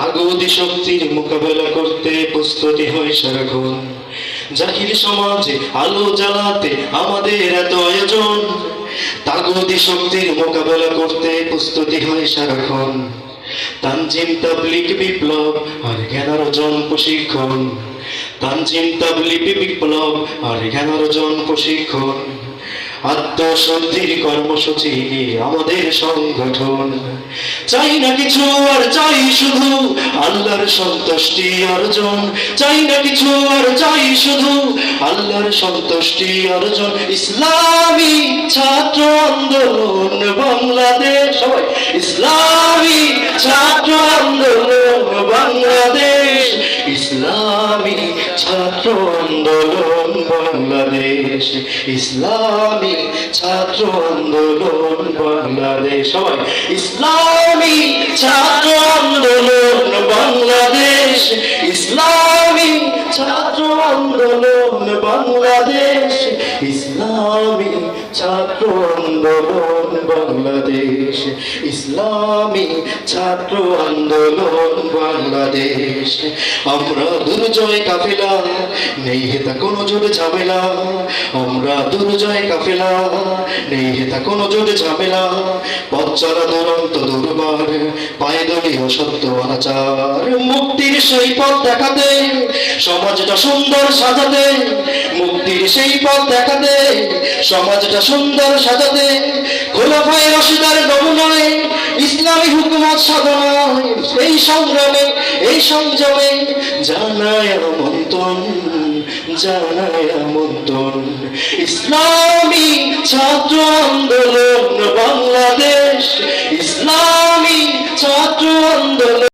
তাগুতি শক্তির মোকাবেলা করতে প্রস্তুতি হয় সারাক্ষণ। জাহিল সমাজে আলো জ্বালাতে আমাদের এত আয়োজন। তাগুতি শক্তির মোকাবেলা করতে প্রস্তুতি হয় সারাক্ষণ। তানজিম তাবলীগ বিপ্লব আর জ্ঞান অর্জন প্রশিক্ষণ। তানজিম তাবলীগ বিপ্লব আর জ্ঞান অর্জন প্রশিক্ষণ। আত্মশুদ্ধির কর্মসূচি আমাদের সংগঠন। চাই না কিছু আর চাই শুধু আল্লাহর সন্তুষ্টি অর্জন। চাই না কিছু আর চাই শুধু আল্লাহর সন্তুষ্টি অর্জন। ইসলামী ছাত্র আন্দোলন বাংলাদেশ, সবাই ইসলামী ছাত্র আন্দোলন বাংলাদেশ। ইসলামী ছাত্র আন্দোলন বাংলাদেশ। ইসলামী ছাত্র আন্দোলন বাংলাদেশ, সবাই ইসলামী ছাত্র আন্দোলন বাংলাদেশ। ইসলামী ছাত্র আন্দোলন বাংলাদেশ। ইসলামী ছাত্র আন্দোলন বাংলাদেশ। ইসলামী ছাত্র আন্দোলন বাংলাদেশ। আমরা দুর্জয় কাফেলা, নেই হেতা কোনো জোরে ঝামেলা। আমরা দুর্জয় কাফেলা, নেই হেতা কোনো জোরে ঝামেলা। পথ চলা দুরন্ত দুর্বার, পায়ে দলীয় সত্য আচার। মুক্তির সেই পথ দেখাতে, সমাজটা সুন্দর সাজাতে। মুক্তির সেই পথ দেখাতে, সমাজটা সুন্দর সাজাতে। খোলাফায়ে রাশিদার নমুনায় ইসলামী হুকুমত সাধনায়। এই সংগ্রামে এই সংযমে জানায় আমন্ত্রণ, জানায় আমন্ত্রণ। ইসলামী ছাত্র আন্দোলন বাংলাদেশ। ইসলামী ছাত্র আন্দোলন।